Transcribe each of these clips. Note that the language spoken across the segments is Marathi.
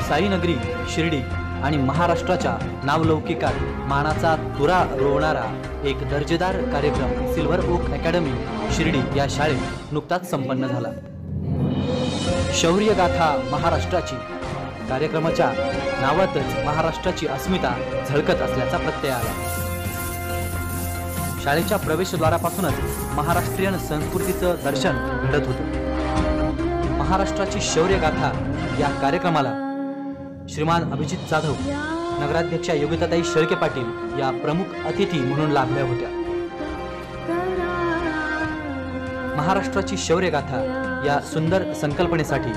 साईनगरी शिर्डी आणि महाराष्ट्राच्या नावलौकिकात मानाचा तुरा रोवणारा एक दर्जेदार कार्यक्रम सिल्वर ओक अकॅडमी शिर्डी या शाळेत नुकताच संपन्न झाला। शौर्य गाथा महाराष्ट्राची कार्यक्रमाच्या नावातच महाराष्ट्राची अस्मिता झळकत असल्याचा प्रत्यय आला। शाळेच्या प्रवेशद्वारापासूनच महाराष्ट्रीयन संस्कृतीचं दर्शन घडत होतं। महाराष्ट्राची शौर्य गाथा या कार्यक्रमाला श्रीमान अभिजित जाधव, नगराध्यक्षा योगिताताई शेळके पाटील या प्रमुख अतिथी म्हणून लाभल्या होत्या। महाराष्ट्राची शौर्य गाथा या सुंदर संकल्पनेसाठी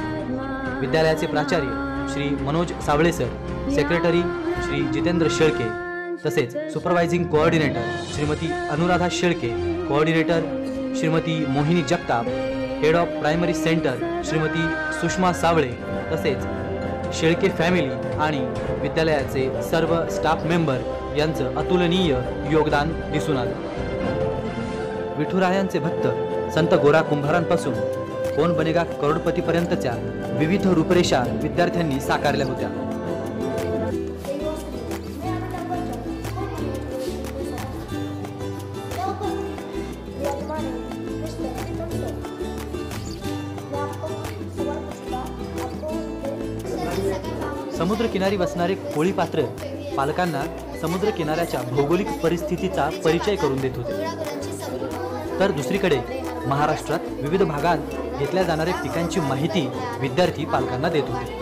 विद्यालयाचे प्राचार्य श्री मनोज सावळे सर, सेक्रेटरी श्री जितेंद्र शेळके, तसेच supervising coordinator Shrimati Anuradha Shelke, coordinator Shrimati Mohini Jagtap, head of primary centre Shrimati Sushma Savale, तसेच शेळके फॅमिली आणि विद्यालयाचे सर्व स्टाफ मेंबर यांचं अतुलनीय योगदान दिसून आलं। विठुरायांचे भक्त संत गोरा कुंभारांपासून कोण बनेगा करोडपतीपर्यंतच्या विविध रूपरेषा विद्यार्थ्यांनी साकारल्या होत्या। समुद्रकिनारी वसणारे कोळी पात्र पालकांना समुद्र किनाऱ्याच्या भौगोलिक परिस्थितीचा परिचय करून देत होते, तर दुसरीकडे महाराष्ट्रात विविध भागात घेतल्या जाणाऱ्या पिकांची माहिती विद्यार्थी पालकांना देत होते।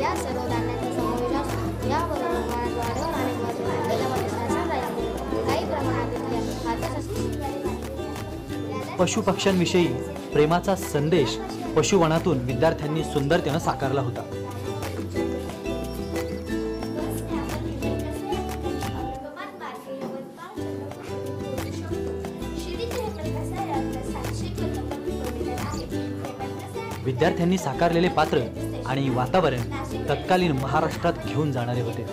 पशु पक्ष्यांविषयी प्रेमाचा संदेश पशुवनातून विद्यार्थ्यांनी सुंदरतेने साकारला होता। विद्यार्थ्यांनी साकारलेले पात्र आणि वातावरण तत्कालीन महाराष्ट्रात घेऊन जाणारे होते।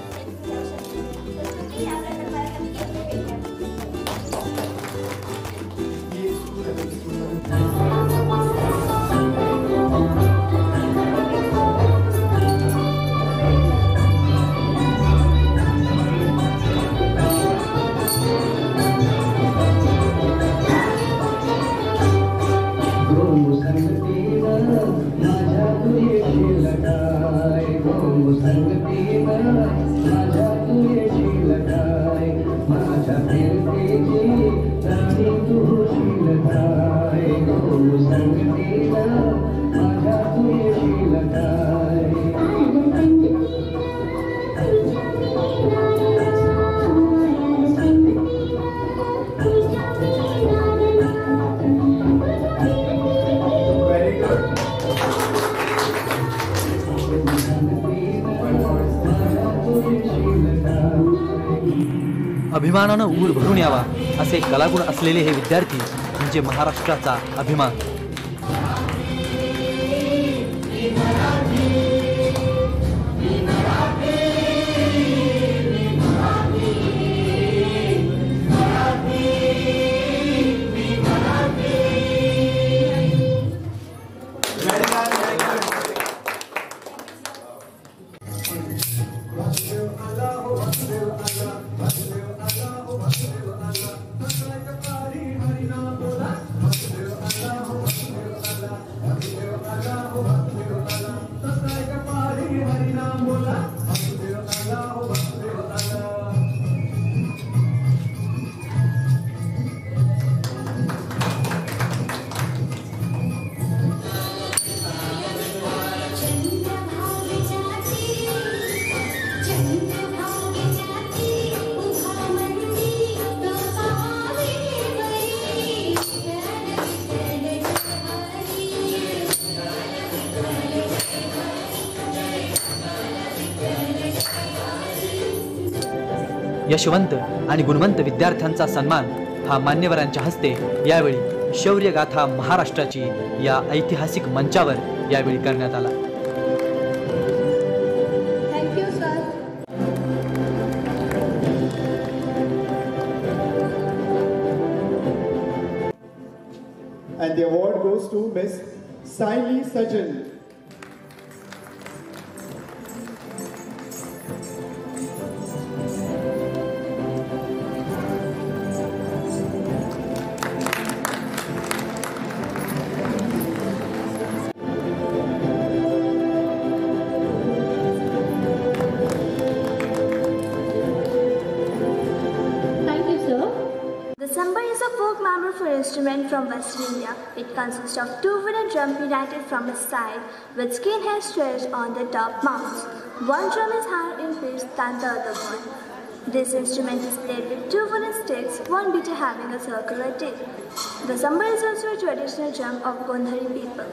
अभिमानानं ऊर भरून यावा असे कलागुण असलेले हे विद्यार्थी म्हणजे महाराष्ट्राचा अभिमान। यशवंत आणि गुणवंत विद्यार्थ्यांचा सन्मान हा मान्यवरांच्या हस्ते यावेळी शौर्य गाथा महाराष्ट्राची या ऐतिहासिक मंचावर यावेळी करण्यात आला। And the award goes to Miss Saili Sajjan. folk memorable instrument from Western India. It consists of two wooden drums united from its side with skin hair stretched on the top mounts. One drum is higher in pitch than the other one. This instrument is played with two wooden sticks, one beater having a circular tip. The sambal is also a traditional drum of Gondhari people.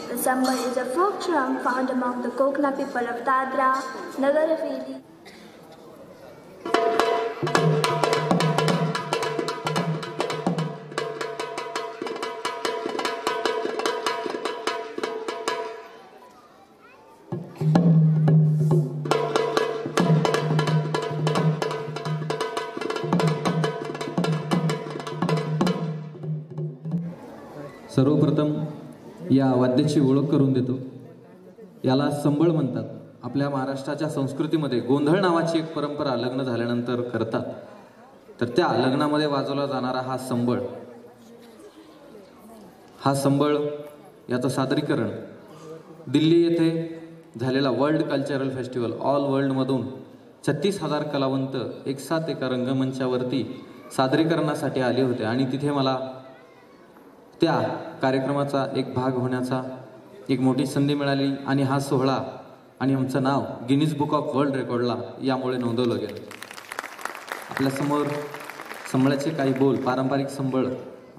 The sambal is a folk drum found among the Kokna people of Dadra, Nagar Haveli. सर्वप्रथम या वाद्याची ओळख करून देतो. याला संबळ म्हणतात. आपल्या महाराष्ट्राच्या संस्कृतीमध्ये गोंधळ नावाची एक परंपरा लग्न झाल्यानंतर करतात. तर त्या लग्नामध्ये वाजवला जाणारा हा संबळ, याचं सादरीकरण दिल्ली येथे झालेला वर्ल्ड कल्चरल फेस्टिवल ऑल वर्ल्डमधून 36,000 कलावंत एक साथ एका रंगमंचावरती सादरीकरणासाठी आले होते आणि तिथे मला त्या कार्यक्रमाचा एक भाग होण्याचा एक मोठी संधी मिळाली आणि हा सोहळा आणि आमचं नाव गिनीज बुक ऑफ वर्ल्ड रेकॉर्डला यामुळे नोंदवलं गेलं. आपल्यासमोर संबळाचे काही बोल, पारंपरिक संबळ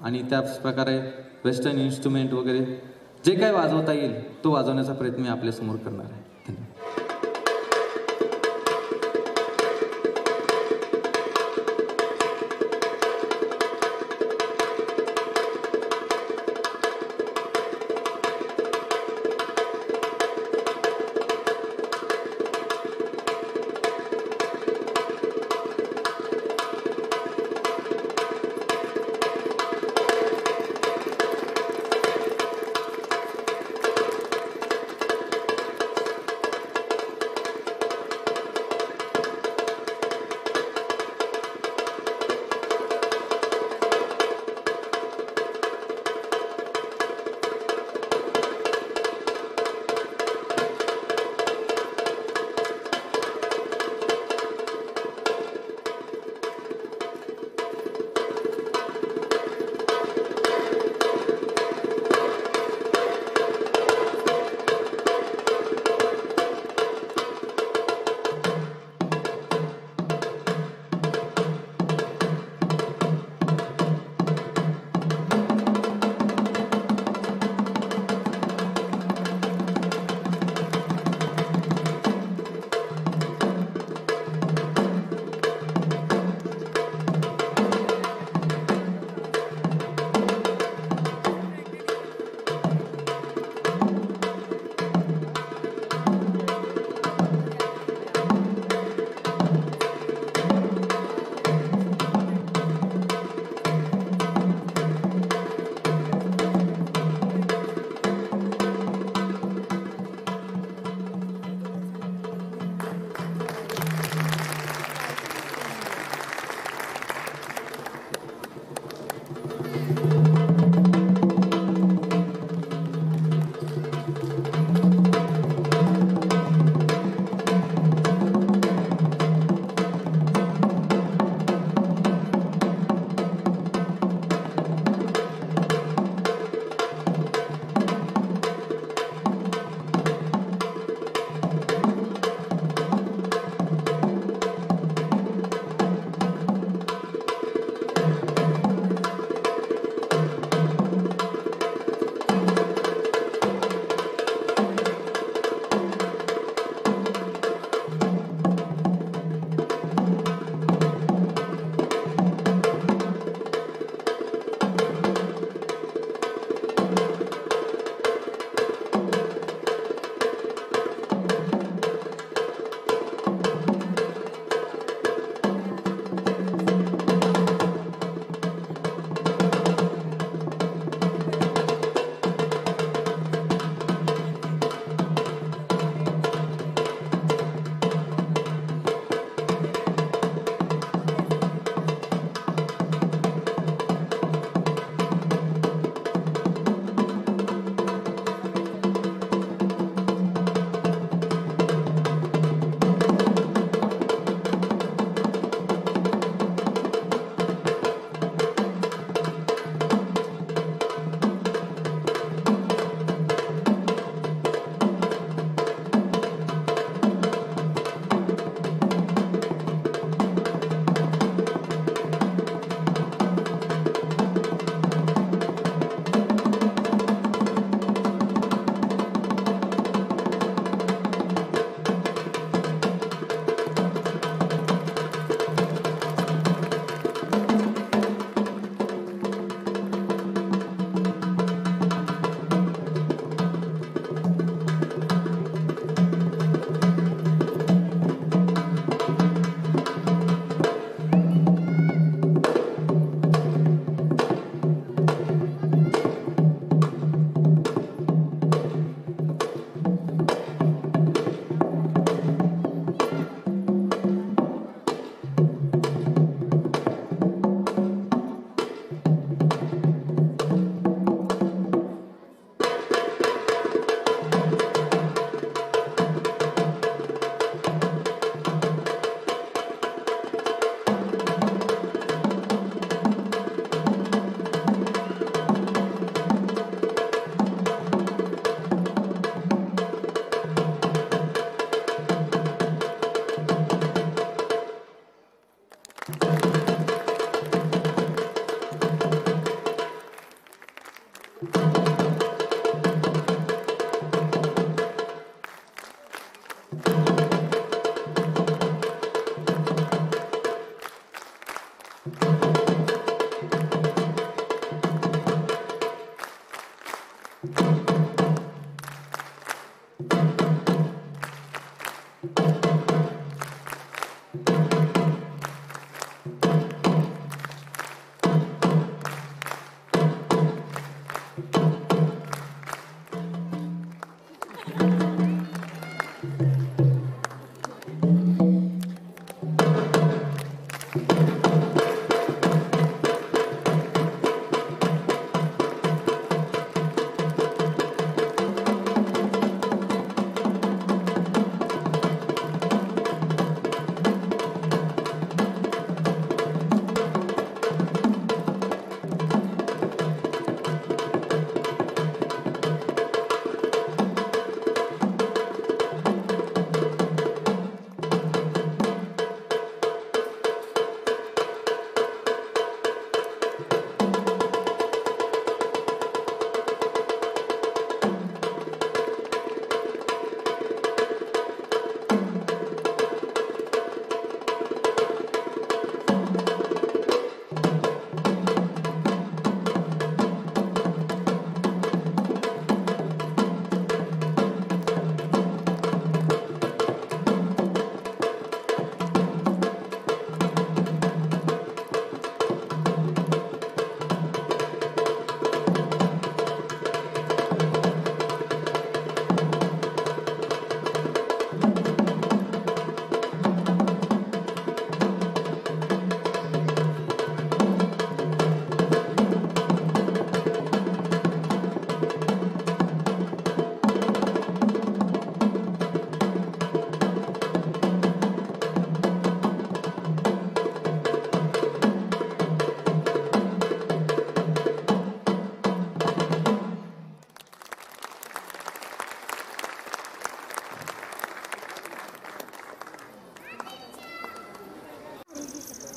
आणि त्याच प्रकारे वेस्टर्न इन्स्ट्रुमेंट वगैरे जे काही वाजवता येईल तो वाजवण्याचा प्रयत्न मी आपल्यासमोर करणार आहे. धन्यवाद.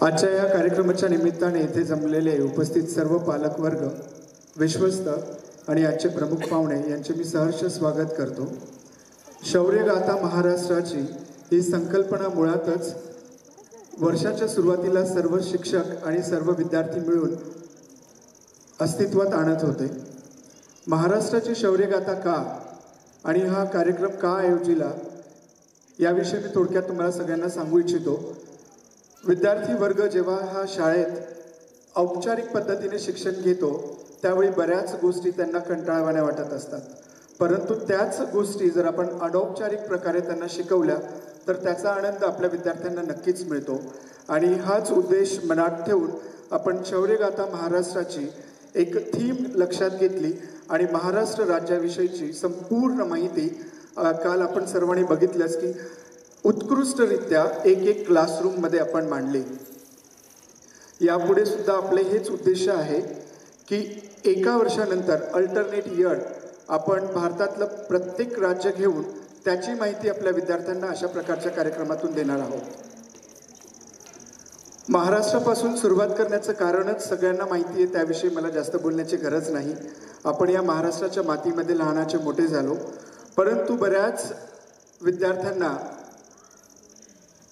आजच्या या कार्यक्रमाच्या निमित्ताने येथे जमलेले उपस्थित सर्व पालकवर्ग, विश्वस्त आणि आजचे प्रमुख पाहुणे यांचे मी सहर्ष स्वागत करतो. शौर्यगाथा महाराष्ट्राची ही संकल्पना मुळातच वर्षाच्या सुरुवातीला सर्व शिक्षक आणि सर्व विद्यार्थी मिळून अस्तित्वात आणत होते. महाराष्ट्राची शौर्यगाथा का आणि हा कार्यक्रम का आयोजिला याविषयी मी थोडक्यात तुम्हाला सगळ्यांना सांगू इच्छितो. विद्यार्थी वर्ग जेव्हा हा शाळेत औपचारिक पद्धतीने शिक्षण घेतो त्यावेळी बऱ्याच गोष्टी त्यांना कंटाळवाण्या वाटत असतात, परंतु त्याच गोष्टी जर आपण अनौपचारिक प्रकारे त्यांना शिकवल्या तर त्याचा आनंद आपल्या विद्यार्थ्यांना नक्कीच मिळतो. आणि हाच उद्देश मनात ठेवून आपण शौर्यगाथा महाराष्ट्राची एक थीम लक्षात घेतली आणि महाराष्ट्र राज्याविषयीची संपूर्ण माहिती काल आपण सर्वांनी बघितलंच की उत्कृष्टरित्या एक क्लासरूममध्ये आपण मांडली. यापुढे सुद्धा आपले हेच उद्देश आहे की एका वर्षानंतर अल्टरनेट इयर आपण भारतातलं प्रत्येक राज्य घेऊन त्याची माहिती आपल्या विद्यार्थ्यांना अशा प्रकारच्या कार्यक्रमातून देणार आहोत. महाराष्ट्रापासून सुरुवात करण्याचं कारणच सगळ्यांना माहिती आहे, त्याविषयी मला जास्त बोलण्याची गरज नाही. आपण या महाराष्ट्राच्या मातीमध्ये लहानाचे मोठे झालो, परंतु बऱ्याच विद्यार्थ्यांना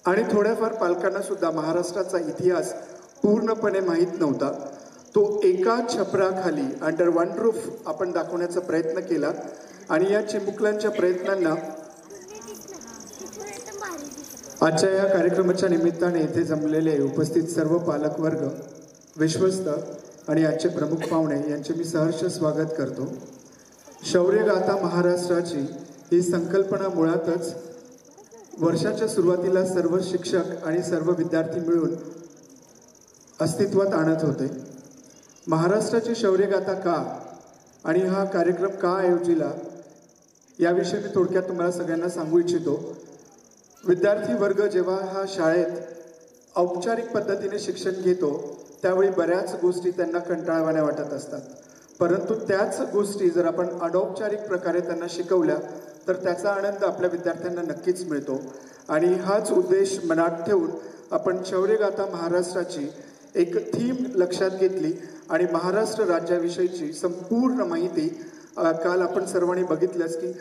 आणि थोड्याफार पालकांना सुद्धा महाराष्ट्राचा इतिहास पूर्णपणे माहीत नव्हता. तो एका छपराखाली अंडर वन रूफ आपण दाखवण्याचा प्रयत्न केला आणि या चिमुकल्यांच्या प्रयत्नांना आजच्या या कार्यक्रमाच्या निमित्ताने येथे जमलेले उपस्थित सर्व पालकवर्ग, विश्वस्त आणि आजचे प्रमुख पाहुणे यांचे मी सहर्ष स्वागत करतो. शौर्यगाथा महाराष्ट्राची ही संकल्पना मुळातच वर्षाच्या सुरुवातीला सर्व शिक्षक आणि सर्व विद्यार्थी मिळून अस्तित्वात आणत होते. महाराष्ट्राची शौर्यगाथा का आणि हा कार्यक्रम का आयोजिला याविषयी मी थोडक्यात तुम्हाला सगळ्यांना सांगू इच्छितो. विद्यार्थी वर्ग जेव्हा हा शाळेत औपचारिक पद्धतीने शिक्षण घेतो त्यावेळी बऱ्याच गोष्टी त्यांना कंटाळवाण्या वाटत असतात, परंतु त्याच गोष्टी जर आपण अनौपचारिक प्रकारे त्यांना शिकवल्या तर त्याचा आनंद आपल्या विद्यार्थ्यांना नक्कीच मिळतो. आणि हाच उद्देश मनात ठेवून आपण शौर्यगाथा महाराष्ट्राची एक थीम लक्षात घेतली आणि महाराष्ट्र राज्याविषयीची संपूर्ण माहिती काल आपण सर्वांनी बघितलंच की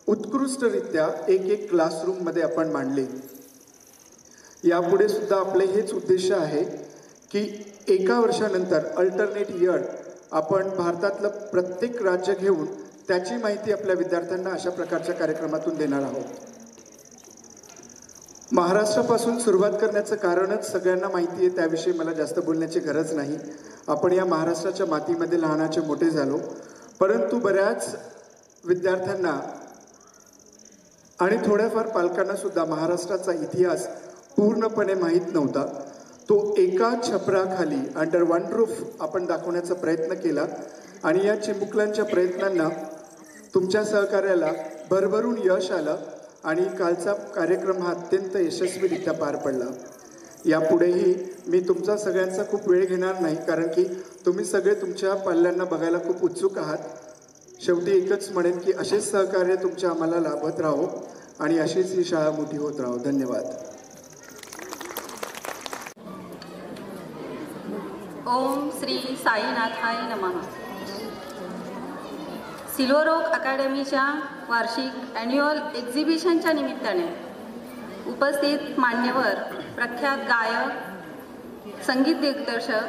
उत्कृष्टरित्या एक क्लासरूममध्ये आपण मांडली. यापुढे सुद्धा आपले हेच उद्देश आहे की एका वर्षानंतर अल्टरनेट इयर आपण भारतातलं प्रत्येक राज्य घेऊन त्याची माहिती आपल्या विद्यार्थ्यांना अशा प्रकारच्या कार्यक्रमातून देणार आहोत. महाराष्ट्रापासून सुरुवात करण्याचं कारणच सगळ्यांना माहिती आहे, त्याविषयी मला जास्त बोलण्याची गरज नाही. आपण या महाराष्ट्राच्या मातीमध्ये लहानाचे मोठे झालो, परंतु बऱ्याच विद्यार्थ्यांना आणि थोड्याफार पालकांना सुद्धा महाराष्ट्राचा इतिहास पूर्णपणे माहीत नव्हता. तो एका छपराखाली अंडर वन रूफ आपण दाखवण्याचा प्रयत्न केला आणि या चिमुकल्यांच्या प्रयत्नांना, तुमच्या सहकार्याला भरभरून यश आलं आणि कालचा कार्यक्रम हा अत्यंत यशस्वीरित्या पार पडला. यापुढेही मी तुमचा सगळ्यांचा खूप वेळ घेणार नाही, कारण की तुम्ही सगळे तुमच्या पाल्यांना बघायला खूप उत्सुक आहात. शेवटी एकच म्हणेन की असेच सहकार्य तुमच्या आम्हाला लाभत राहो आणि अशीच ही शाळा मोठी होत राहो. धन्यवाद. ओम श्री साईनाथाय नमः. सिल्वर ओक अकॅडमीच्या वार्षिक ॲन्युअल एक्झिबिशनच्या निमित्ताने उपस्थित मान्यवर, प्रख्यात गायक, संगीत दिग्दर्शक,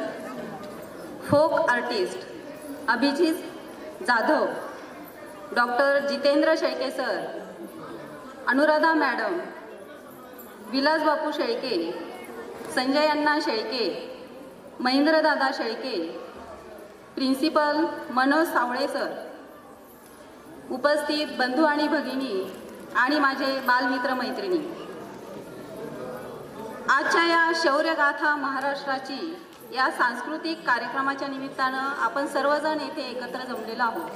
folk artist Abhijit Jadhav, doctor Jitendra Shelke sir, Anuradha madam, Vilas Bapu Shelke, Sanjay Anna Shelke, महेंद्रदादा शेळके, प्रिन्सिपल मनोज सावळे सर, उपस्थित बंधू आणि भगिनी आणि माझे बालमित्र मैत्रिणी, आजच्या या शौर्यगाथा महाराष्ट्राची या सांस्कृतिक कार्यक्रमाच्या निमित्तानं आपण सर्वजण येथे एकत्र जमलेलो आहोत.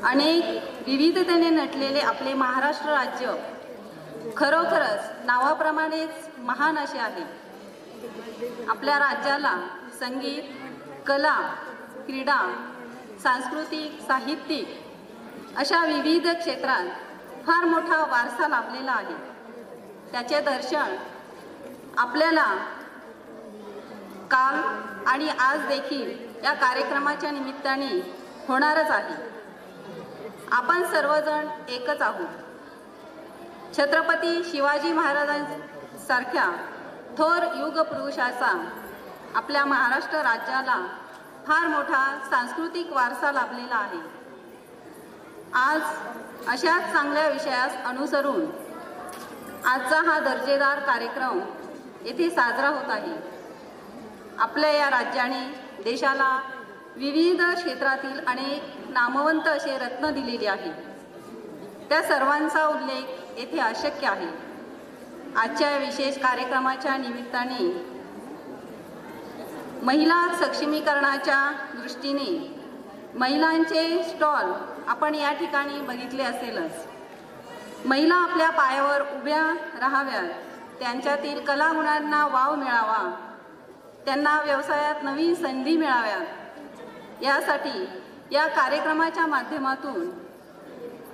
अनेक विविधतेने नटलेले आपले महाराष्ट्र राज्य खरोखरच नावाप्रमाणेच महान असे आहे. आपल्या राज्याला संगीत, कला, क्रीडा, सांस्कृतिक, साहित्यिक अशा विविध क्षेत्रात फार मोठा वारसा लाभलेला आहे. त्याचे दर्शन आपल्याला काल आणि आज देखील या कार्यक्रमाच्या निमित्ताने होणारच आहे. आपण सर्वजण एकच आहोत. छत्रपती शिवाजी महाराजांसारख्या थोर युगपुरुषाचा आपल्या महाराष्ट्र राज्याला फार मोठा सांस्कृतिक वारसा लाभलेला आहे. आज अशाच चांगल्या विषयास अनुसरून आजचा हा दर्जेदार कार्यक्रम येथे साजरा होत आहे. आपल्या या राज्याने देशाला विविध क्षेत्रातील अनेक नामवंत असे रत्न दिलेले आहे. त्या सर्वांचा उल्लेख येथे अशक्य आहे. आजच्या विशेष कार्यक्रमाच्या निमित्ताने महिला सक्षमीकरणाच्या दृष्टीने महिलांचे स्टॉल आपण या ठिकाणी बघितले असेलच. महिला आपल्या पायावर उभ्या राहाव्यात, त्यांच्यातील कलागुणांना वाव मिळावा, त्यांना व्यवसायात नवीन संधी मिळाव्यात, यासाठी या कार्यक्रमाच्या माध्यमातून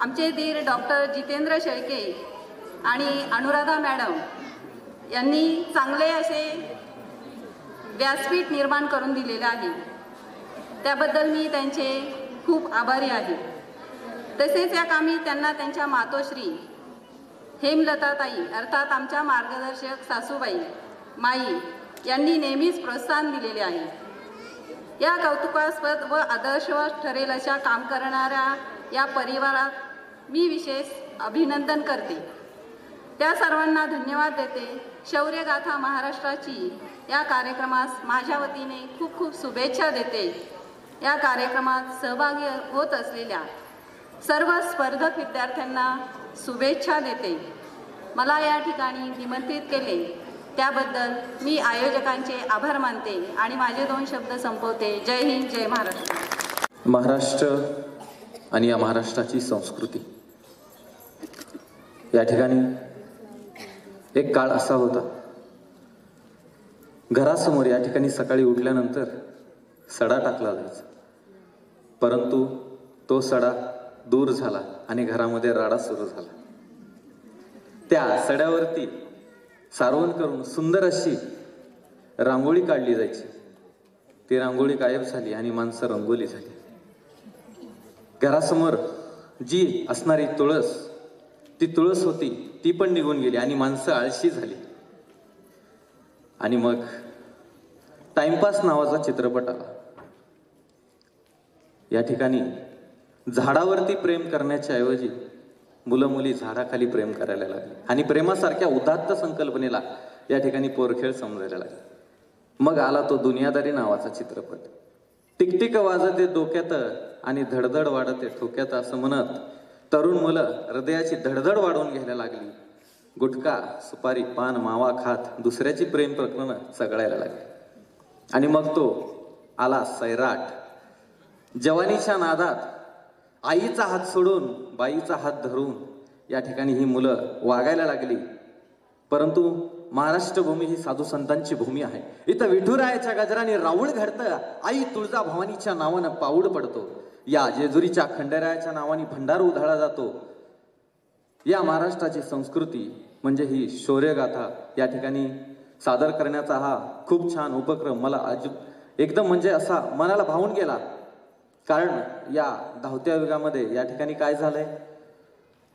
आमचे धीर डॉक्टर जितेंद्र शेळके आणि अनुराधा मॅडम यांनी चांगले असे व्यासपीठ निर्माण करून दिलेले आहे. त्याबद्दल मी त्यांचे खूप आभारी आहे. तसेच या कामी त्यांना त्यांच्या मातोश्री हेमलताताई अर्थात आमच्या मार्गदर्शक सासूबाई माई यांनी नेहमीच प्रोत्साहन दिलेले आहे. या कौतुकास्पद व आदर्शवत ठरेल अशा काम करणाऱ्या या परिवारात मी विशेष अभिनंदन करते. त्या सर्वांना धन्यवाद देते. शौर्यगाथा महाराष्ट्राची या कार्यक्रमास माझ्या वतीने खूप खूप शुभेच्छा देते. या कार्यक्रमात सहभागी होत असलेल्या सर्व स्पर्धक विद्यार्थ्यांना शुभेच्छा देते. मला या ठिकाणी निमंत्रित केले त्याबद्दल मी आयोजकांचे आभार मानते आणि माझे 2 शब्द संपवते. जय हिंद, जय महाराष्ट्र. महाराष्ट्र आणि या महाराष्ट्राची संस्कृती. या ठिकाणी एक काळ असा होता, घरासमोर या ठिकाणी सकाळी उठल्यानंतर सडा टाकला जायचा, परंतु तो सडा दूर झाला आणि घरामध्ये राडा सुरू झाला. त्या सड्यावरती सारवण करून सुंदर अशी रांगोळी काढली जायची. ती रांगोळी गायब झाली आणि माणसं रंगोली झाली. घरासमोर जी असणारी तुळस, ती तुळस होती ती पण निघून गेली आणि माणसं आळशी झाली. आणि मग टाइमपास नावाचा चित्रपट आला. या ठिकाणी झाडावरती प्रेम करण्याच्या ऐवजी मुलं मुली झाडाखाली प्रेम करायला लागली आणि प्रेमासारख्या उदात्त संकल्पनेला या ठिकाणी पोरखेळ समजायला लागले. मग आला तो दुनियादारी नावाचा चित्रपट. टिकटिक वाजते डोक्यात आणि धडधड वाढते ठोक्यात असं म्हणत तरुण मुलं हृदयाची धडधड वाढवून घ्यायला लागली. गुटखा सुपारी पान मावा खात दुसऱ्याची प्रेम प्रकरण चघळायला लागली. आणि मग तो आला सैराट. जवानीच्या नादात आईचा हात सोडून बाईचा हात धरून या ठिकाणी ही मुलं वागायला लागली. परंतु महाराष्ट्र भूमी ही साधू संतांची भूमी आहे. इथं विठुरायाच्या गजराने राऊळ घडतं. आई तुळजा भवानीच्या नावानं पाऊड पडतो. या जेजुरीच्या खंडेरायाच्या नावाने भंडार उधळला जातो. या महाराष्ट्राची संस्कृती म्हणजे ही शौर्यगाथा या ठिकाणी सादर करण्याचा हा खूप छान उपक्रम मला एकदम म्हणजे असा मनाला भावून गेला. कारण या धावत्या युगामध्ये या ठिकाणी काय झालंय,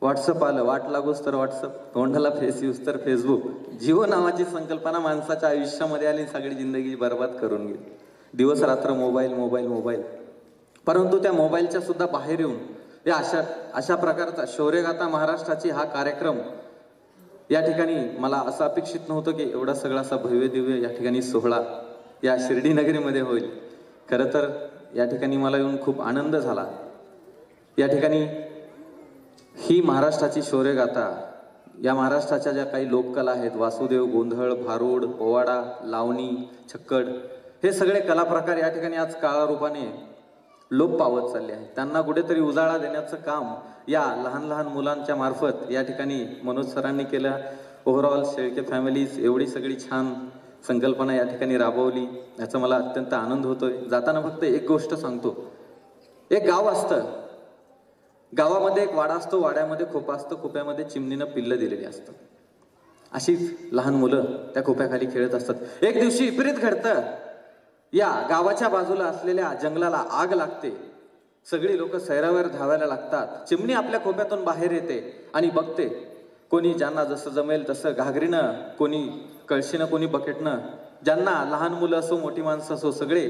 व्हॉट्सअप आलं, वाट लागूच तर व्हॉट्सअप, तोंडाला फेस यूज तर फेसबुक. जीव नावाची संकल्पना माणसाच्या आयुष्यामध्ये आली, सगळी जिंदगी बर्बाद करून गेली. दिवस रात्र मोबाईल मोबाईल मोबाईल. परंतु त्या मोबाईलच्या सुद्धा बाहेर येऊन या अशा प्रकारचा शौर्यगाथा महाराष्ट्राची हा कार्यक्रम या ठिकाणी मला असं अपेक्षित नव्हतं की एवढा सगळा असा भव्य दिव्य या ठिकाणी सोहळा या शिर्डी नगरीमध्ये होईल. खरं तर या ठिकाणी मला येऊन खूप आनंद झाला. या ठिकाणी ही महाराष्ट्राची शौर्यगाथा, या महाराष्ट्राच्या ज्या काही लोककला आहेत, वासुदेव, गोंधळ, भारूड, पोवाडा, लावणी, छक्कड, हे सगळे कलाप्रकार या ठिकाणी आज काळारूपाने लोप पावत चालले आहेत. त्यांना कुठेतरी उजाळा देण्याचं काम या लहान लहान मुलांच्या मार्फत या ठिकाणी मनोज सरांनी केलं. ओव्हरऑल शेळके फॅमिलीज एवढी सगळी छान संकल्पना या ठिकाणी राबवली, याचा मला अत्यंत आनंद होतोय. जाताना फक्त एक गोष्ट सांगतो. एक गाव असतं, गावामध्ये एक वाडा असतो, वाड्यामध्ये खोपा असतं, खोप्यामध्ये चिमणीनं पिल्लं दिलेली असतं. अशीच लहान मुलं त्या खोप्याखाली खेळत असतात. एक दिवशी विपरीत घडतं. या गावाच्या बाजूला असलेल्या जंगलाला आग लागते. सगळी लोक सैरावर धावायला लागतात. चिमणी आपल्या खोप्यातून बाहेर येते आणि बघते. कोणी ज्यांना जसं जमेल तसं घागरीनं, कोणी कळशीनं, कोणी बकेटनं, ज्यांना लहान मुलं असो मोठी माणसं असो सगळे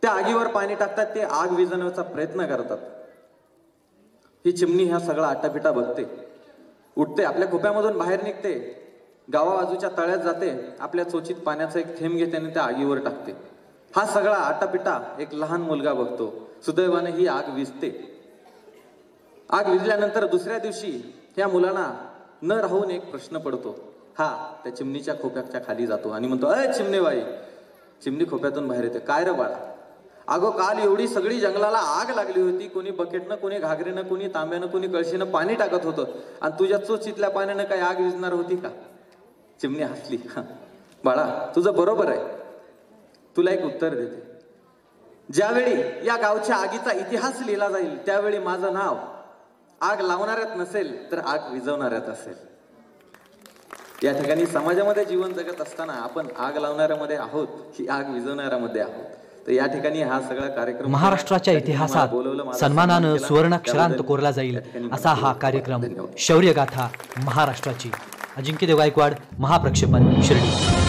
त्या आगीवर पाणी टाकतात. ते आग विझवण्याचा प्रयत्न करतात. ही चिमणी ह्या सगळा आटापिटा बघते, उठते, आपल्या खोप्यामधून बाहेर निघते, गावाबाजूच्या तळ्यात जाते, आपल्या चोचीत पाण्याचा एक थेंब घेते आणि त्या आगीवर टाकते. हा सगळा आटापिटा एक लहान मुलगा बघतो. सुदैवाने ही आग विझते. आग विझल्यानंतर दुसऱ्या दिवशी त्या मुलांना न राहून एक प्रश्न पडतो. हा त्या चिमणीच्या खोप्याच्या खाली जातो आणि म्हणतो, अय चिमणेबाई. चिमणी खोप्यातून बाहेर येते. काय रे बाळा? अगो काल एवढी सगळी जंगलाला आग लागली होती. कोणी बकेटनं, कोणी घागरीनं, कोणी तांब्यानं, कोणी कळशीनं पाणी टाकत होतं आणि तुझ्या चोचीतल्या पाण्यानं काही आग विझणार होती का? चिमणी हसली. बाळा तुझं बरोबर आहे. तुला एक उत्तर देते. ज्यावेळी या गावच्या आगीचा इतिहास लिहिला जाईल त्यावेळी माझं नाव आग लावणाऱ्यात नसेल तर आग विझवणाऱ्यात असेल. या ठिकाणी समाजामध्ये जीवन जगत असताना आपण आग लावणाऱ्यामध्ये आहोत की आग विझवणाऱ्यामध्ये आहोत. तर या ठिकाणी हा सगळा कार्यक्रम महाराष्ट्राच्या इतिहासात सन्मानानं सुवर्णाक्षरांत कोरला जाईल असा हा कार्यक्रम शौर्यगाथा महाराष्ट्राची. अजिंक्य देव गायकवाड, महाप्रक्षेपण, शिर्डी.